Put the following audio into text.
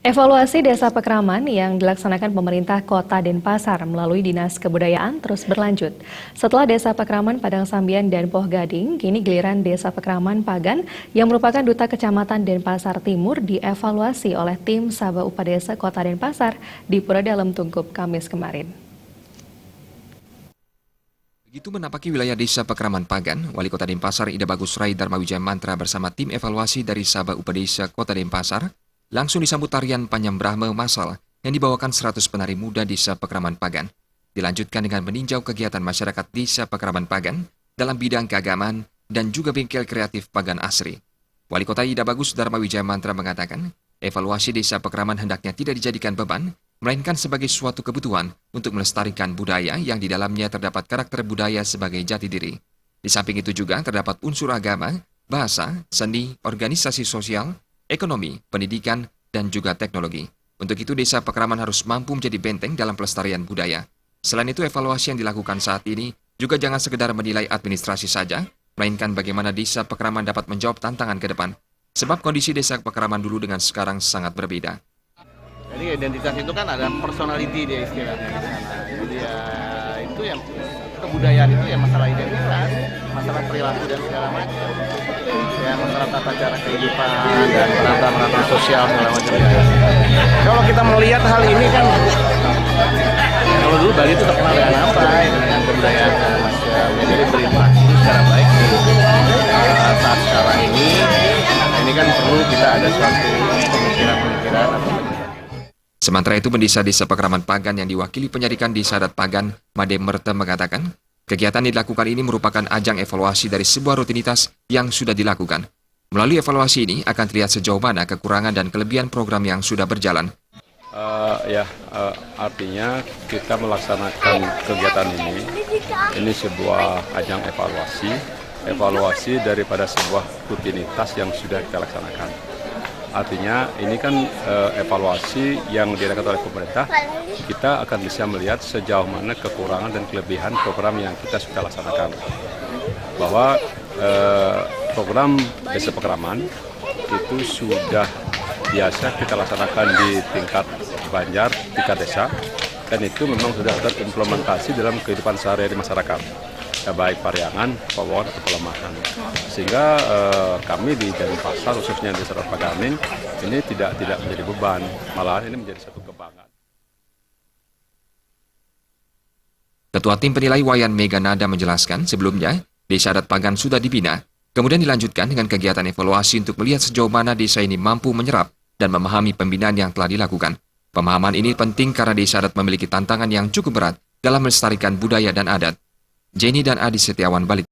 Evaluasi Desa Pekraman yang dilaksanakan pemerintah Kota Denpasar melalui Dinas Kebudayaan terus berlanjut. Setelah Desa Pekraman Padang Sambian dan Poh Gading, kini giliran Desa Pekraman Pagan yang merupakan Duta Kecamatan Denpasar Timur dievaluasi oleh tim Sabah Upadesa Kota Denpasar di Pura Dalem Tungkup Kamis kemarin. Begitu menapaki wilayah Desa Pekraman Pagan, Wali Kota Denpasar Ida Bagus Rai Dharma Wijaya Mantra bersama tim evaluasi dari Sabah Upadesa Kota Denpasar langsung disambut tarian Panyam Brahma Masal yang dibawakan 100 penari muda Desa Pekraman Pagan. Dilanjutkan dengan meninjau kegiatan masyarakat Desa Pekraman Pagan dalam bidang keagamaan dan juga bengkel kreatif Pagan Asri. Wali Kota Ida Bagus Dharma Wijaya Mantra mengatakan, evaluasi Desa Pekraman hendaknya tidak dijadikan beban, melainkan sebagai suatu kebutuhan untuk melestarikan budaya yang di dalamnya terdapat karakter budaya sebagai jati diri. Di samping itu juga terdapat unsur agama, bahasa, seni, organisasi sosial, ekonomi, pendidikan, dan juga teknologi. Untuk itu, Desa Pekraman harus mampu menjadi benteng dalam pelestarian budaya. Selain itu, evaluasi yang dilakukan saat ini juga jangan sekedar menilai administrasi saja, melainkan bagaimana Desa Pekraman dapat menjawab tantangan ke depan. Sebab kondisi Desa Pekraman dulu dengan sekarang sangat berbeda. Jadi identitas itu kan ada personality dia istilahnya di sana. Jadi ya itu yang kebudayaan itu ya masalah identitas, masalah perilaku dan segala macam. Ya masalah tata cara kehidupan dan peran-peran sosial segala macam. Kalau kita melihat hal ini kan, kalau dulu Bali itu terkenal dengan apa? Dengan kebudayaan macam. Jadi berinteraksi secara baik. Saat sekarang ini kan perlu kita ada suatu pemikiran atau Sementara itu, pendesa Desa Pekraman Pagan yang diwakili penyarikan Desa Adat Pagan, Made Merte mengatakan, kegiatan yang dilakukan ini merupakan ajang evaluasi dari sebuah rutinitas yang sudah dilakukan. Melalui evaluasi ini akan terlihat sejauh mana kekurangan dan kelebihan program yang sudah berjalan. Artinya kita melaksanakan kegiatan ini sebuah ajang evaluasi daripada sebuah rutinitas yang sudah kita laksanakan. Artinya ini kan evaluasi yang dilakukan oleh pemerintah, kita akan bisa melihat sejauh mana kekurangan dan kelebihan program yang kita sudah laksanakan. Bahwa program Desa Pekraman itu sudah biasa kita laksanakan di tingkat Banjar, tingkat desa, dan itu memang sudah terimplementasi dalam kehidupan sehari-hari masyarakat. Baik Pariangan, Pawon, atau Pelemahan. Sehingga kami di Denpasar, khususnya di Desa Paganing, ini tidak menjadi beban, malahan ini menjadi satu kebanggaan. Ketua Tim Penilai Wayan Mega Nada menjelaskan sebelumnya, Desa Adat Pagan sudah dibina, kemudian dilanjutkan dengan kegiatan evaluasi untuk melihat sejauh mana desa ini mampu menyerap dan memahami pembinaan yang telah dilakukan. Pemahaman ini penting karena Desa Adat memiliki tantangan yang cukup berat dalam melestarikan budaya dan adat. Jenny dan Adi Setiawan balik.